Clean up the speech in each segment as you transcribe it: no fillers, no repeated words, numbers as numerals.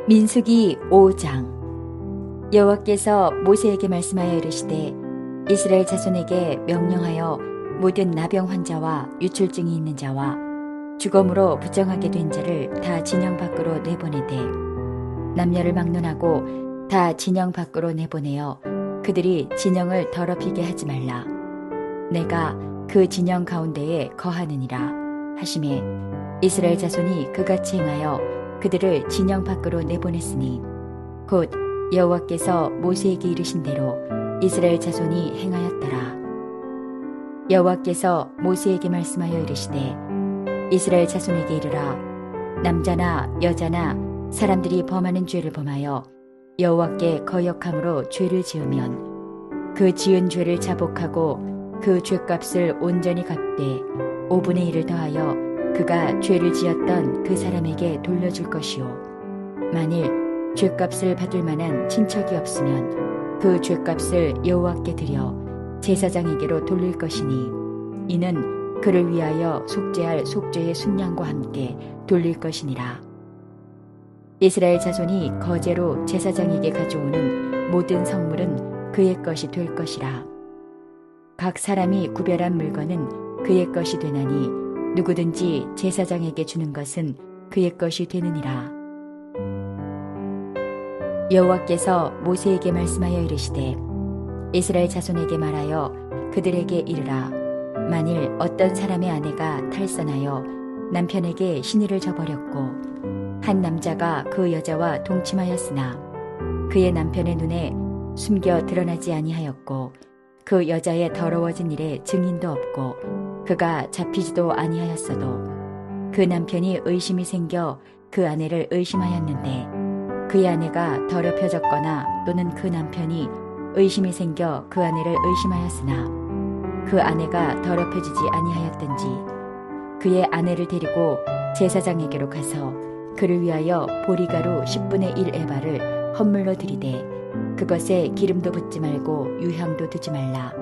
민수기 5장. 여호와께서 모세에게 말씀하여 이르시되 이스라엘 자손에게 명령하여 모든 나병 환자와 유출증이 있는 자와 죽음으로 부정하게 된 자를 다 진영 밖으로 내보내되 남녀를 막론하고 다 진영 밖으로 내보내어 그들이 진영을 더럽히게 하지 말라. 내가 그 진영 가운데에 거하느니라 하시매 이스라엘 자손이 그같이 행하여 그들을 진영 밖으로 내보냈으니 곧 여호와께서 모세에게 이르신 대로 이스라엘 자손이 행하였더라. 여호와께서 모세에게 말씀하여 이르시되 이스라엘 자손에게 이르라. 남자나 여자나 사람들이 범하는 죄를 범하여 여호와께 거역함으로 죄를 지으면 그 지은 죄를 자복하고 그 죄값을 온전히 갚되 5분의 1을 더하여 그가 죄를 지었던 그 사람에게 돌려줄 것이요. 만일 죄값을 받을 만한 친척이 없으면 그 죄값을 여호와께 드려 제사장에게로 돌릴 것이니 이는 그를 위하여 속죄할 속죄의 순양과 함께 돌릴 것이니라. 이스라엘 자손이 거제로 제사장에게 가져오는 모든 성물은 그의 것이 될 것이라. 각 사람이 구별한 물건은 그의 것이 되나니 누구든지 제사장에게 주는 것은 그의 것이 되느니라. 여호와께서 모세에게 말씀하여 이르시되 이스라엘 자손에게 말하여 그들에게 이르라. 만일 어떤 사람의 아내가 탈선하여 남편에게 시니를 저버렸고 한 남자가 그 여자와 동침하였으나 그의 남편의 눈에 숨겨 드러나지 아니하였고 그 여자의 더러워진 일에 증인도 없고 그가 잡히지도 아니하였어도 그 남편이 의심이 생겨 그 아내를 의심하였는데 그의 아내가 더럽혀졌거나 또는 그 남편이 의심이 생겨 그 아내를 의심하였으나 그 아내가 더럽혀지지 아니하였든지 그의 아내를 데리고 제사장에게로 가서 그를 위하여 보리가루 10분의 1 에바를 헌물로 드리되 그것에 기름도 붓지 말고 유향도 두지 말라.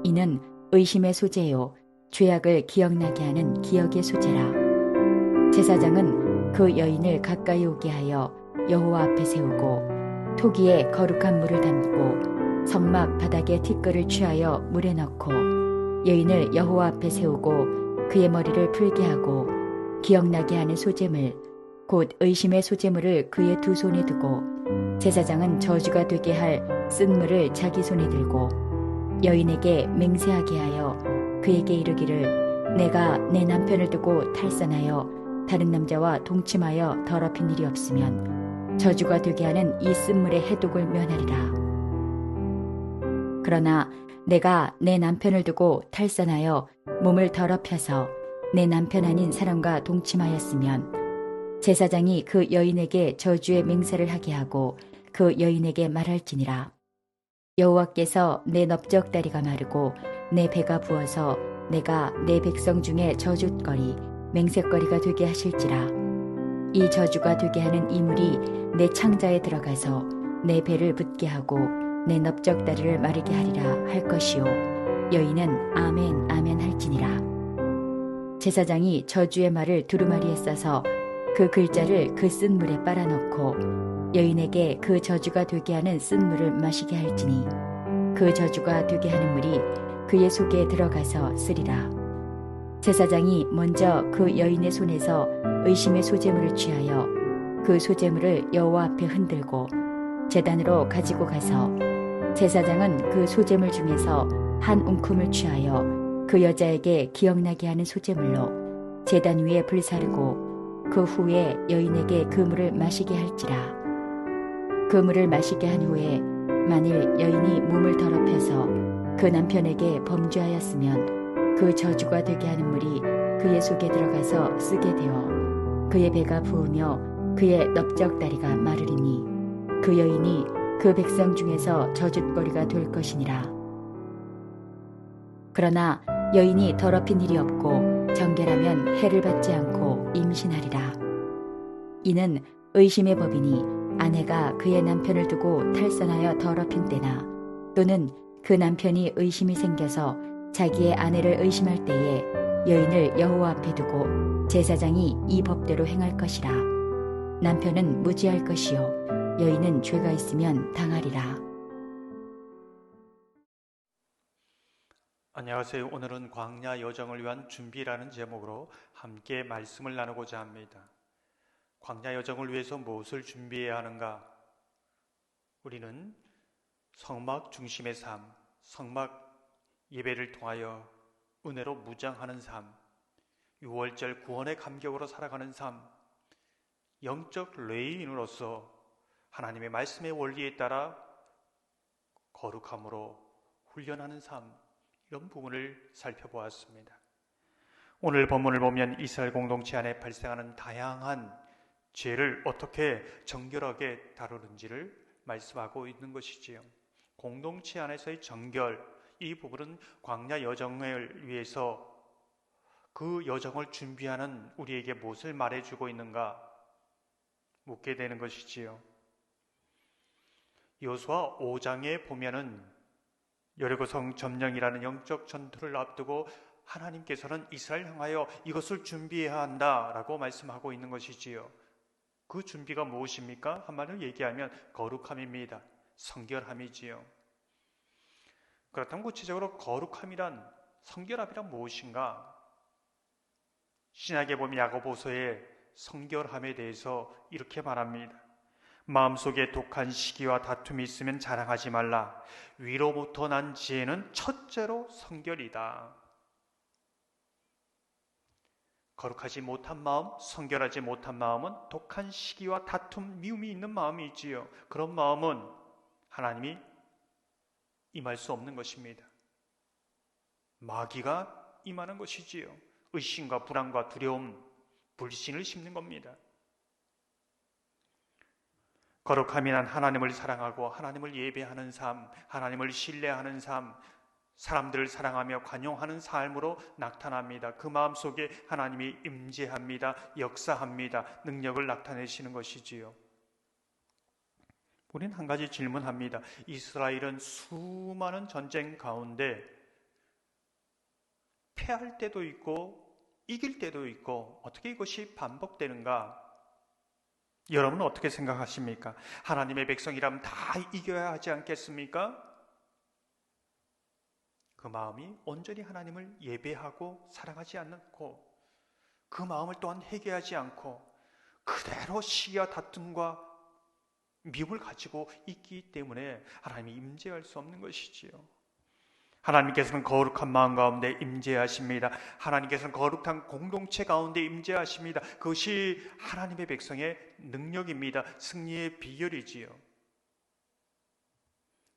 이는 의심의 소재요 죄악을 기억나게 하는 기억의 소재라. 제사장은 그 여인을 가까이 오게 하여 여호와 앞에 세우고 토기에 거룩한 물을 담고 성막 바닥에 티끌을 취하여 물에 넣고 여인을 여호와 앞에 세우고 그의 머리를 풀게 하고 기억나게 하는 소재물 곧 의심의 소재물을 그의 두 손에 두고 제사장은 저주가 되게 할 쓴물을 자기 손에 들고 여인에게 맹세하게 하여 그에게 이르기를 내가 내 남편을 두고 탈선하여 다른 남자와 동침하여 더럽힌 일이 없으면 저주가 되게 하는 이 쓴물의 해독을 면하리라. 그러나 내가 내 남편을 두고 탈선하여 몸을 더럽혀서 내 남편 아닌 사람과 동침하였으면 제사장이 그 여인에게 저주의 맹세를 하게 하고 그 여인에게 말할지니라. 여호와께서 내 넓적다리가 마르고 내 배가 부어서 내가 내 백성 중에 저주거리 맹세거리가 되게 하실지라. 이 저주가 되게 하는 이 물이 내 창자에 들어가서 내 배를 붓게 하고 내 넓적다리를 마르게 하리라 할 것이요. 여인은 아멘 아멘 할지니라. 제사장이 저주의 말을 두루마리에 싸서 그 글자를 그 쓴 물에 빨아넣고 여인에게 그 저주가 되게 하는 쓴 물을 마시게 할지니 그 저주가 되게 하는 물이 그의 속에 들어가서 쓰리라. 제사장이 먼저 그 여인의 손에서 의심의 소재물을 취하여 그 소재물을 여호와 앞에 흔들고 제단으로 가지고 가서 제사장은 그 소재물 중에서 한 움큼을 취하여 그 여자에게 기억나게 하는 소재물로 제단 위에 불사르고 그 후에 여인에게 그 물을 마시게 할지라. 그 물을 마시게 한 후에 만일 여인이 몸을 더럽혀서 그 남편에게 범죄하였으면 그 저주가 되게 하는 물이 그의 속에 들어가서 쓰게 되어 그의 배가 부으며 그의 넓적다리가 마르리니 그 여인이 그 백성 중에서 저주거리가 될 것이니라. 그러나 여인이 더럽힌 일이 없고 정결하면 해를 받지 않고 임신하리라. 이는 의심의 법이니 아내가 그의 남편을 두고 탈선하여 더럽힌 때나 또는 그 남편이 의심이 생겨서 자기의 아내를 의심할 때에 여인을 여호와 앞에 두고 제사장이 이 법대로 행할 것이라. 남편은 무지할 것이요 여인은 죄가 있으면 당하리라. 안녕하세요. 오늘은 광야 여정을 위한 준비라는 제목으로 함께 말씀을 나누고자 합니다. 광야 여정을 위해서 무엇을 준비해야 하는가? 우리는 성막 중심의 삶, 성막 예배를 통하여 은혜로 무장하는 삶, 유월절 구원의 감격으로 살아가는 삶, 영적 레위인으로서 하나님의 말씀의 원리에 따라 거룩함으로 훈련하는 삶, 이런 부분을 살펴보았습니다. 오늘 본문을 보면 이스라엘 공동체 안에 발생하는 다양한 죄를 어떻게 정결하게 다루는지를 말씀하고 있는 것이지요. 공동체 안에서의 정결, 이 부분은 광야 여정을 위해서 그 여정을 준비하는 우리에게 무엇을 말해주고 있는가 묻게 되는 것이지요. 여호수아 5장에 보면은 여리고성 점령이라는 영적 전투를 앞두고 하나님께서는 이스라엘 향하여 이것을 준비해야 한다라고 말씀하고 있는 것이지요. 그 준비가 무엇입니까? 한마디로 얘기하면 거룩함입니다. 성결함이지요. 그렇다면 구체적으로 거룩함이란, 성결함이란 무엇인가? 신약에 보면 야고보서의 성결함에 대해서 이렇게 말합니다. 마음속에 독한 시기와 다툼이 있으면 자랑하지 말라. 위로부터 난 지혜는 첫째로 성결이다. 거룩하지 못한 마음, 성결하지 못한 마음은 독한 시기와 다툼, 미움이 있는 마음이지요. 그런 마음은 하나님이 임할 수 없는 것입니다. 마귀가 임하는 것이지요. 의심과 불안과 두려움, 불신을 심는 겁니다. 거룩함이란 하나님을 사랑하고 하나님을 예배하는 삶, 하나님을 신뢰하는 삶, 사람들을 사랑하며 관용하는 삶으로 나타납니다. 그 마음속에 하나님이 임재합니다. 역사합니다. 능력을 나타내시는 것이지요. 우리는 한 가지 질문합니다. 이스라엘은 수많은 전쟁 가운데 패할 때도 있고 이길 때도 있고 어떻게 이것이 반복되는가? 여러분은 어떻게 생각하십니까? 하나님의 백성이라면 다 이겨야 하지 않겠습니까? 그 마음이 온전히 하나님을 예배하고 사랑하지 않고 그 마음을 또한 회개하지 않고 그대로 시기와 다툼과 미움을 가지고 있기 때문에 하나님이 임재할 수 없는 것이지요. 하나님께서는 거룩한 마음 가운데 임재하십니다. 하나님께서는 거룩한 공동체 가운데 임재하십니다. 그것이 하나님의 백성의 능력입니다. 승리의 비결이지요.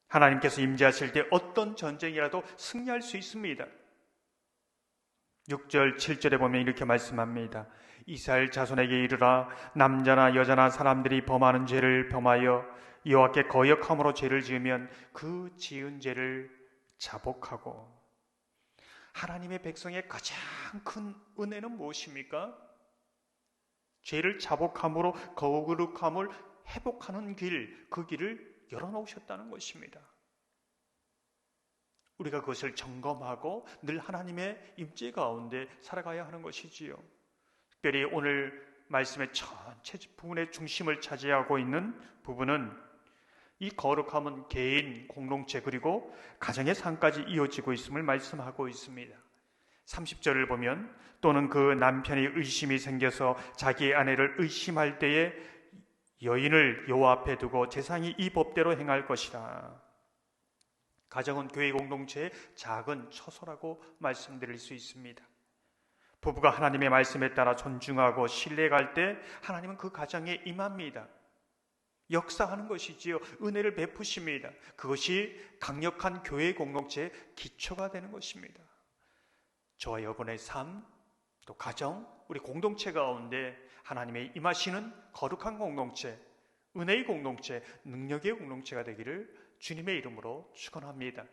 하나님께서 임재하실 때 어떤 전쟁이라도 승리할 수 있습니다. 6절, 7절에 보면 이렇게 말씀합니다. 이스라엘 자손에게 이르라. 남자나 여자나 사람들이 범하는 죄를 범하여 여호와께 거역함으로 죄를 지으면 그 지은 죄를 자복하고. 하나님의 백성의 가장 큰 은혜는 무엇입니까? 죄를 자복함으로 거룩함을 회복하는 길, 그 길을 열어놓으셨다는 것입니다. 우리가 그것을 점검하고 늘 하나님의 임재 가운데 살아가야 하는 것이지요. 특별히 오늘 말씀의 전체 부분의 중심을 차지하고 있는 부분은 이 거룩함은 개인, 공동체 그리고 가정의 삶까지 이어지고 있음을 말씀하고 있습니다. 30절을 보면 또는 그 남편이 의심이 생겨서 자기의 아내를 의심할 때에 여인을 여호와 앞에 두고 제사장이 이 법대로 행할 것이라. 가정은 교회 공동체의 작은 처소라고 말씀드릴 수 있습니다. 부부가 하나님의 말씀에 따라 존중하고 신뢰할 때 하나님은 그 가정에 임합니다. 역사하는 것이지요. 은혜를 베푸십니다. 그것이 강력한 교회 공동체의 기초가 되는 것입니다. 저와 여러분의 삶, 또 가정, 우리 공동체 가운데 하나님의 임하시는 거룩한 공동체, 은혜의 공동체, 능력의 공동체가 되기를 주님의 이름으로 축원합니다.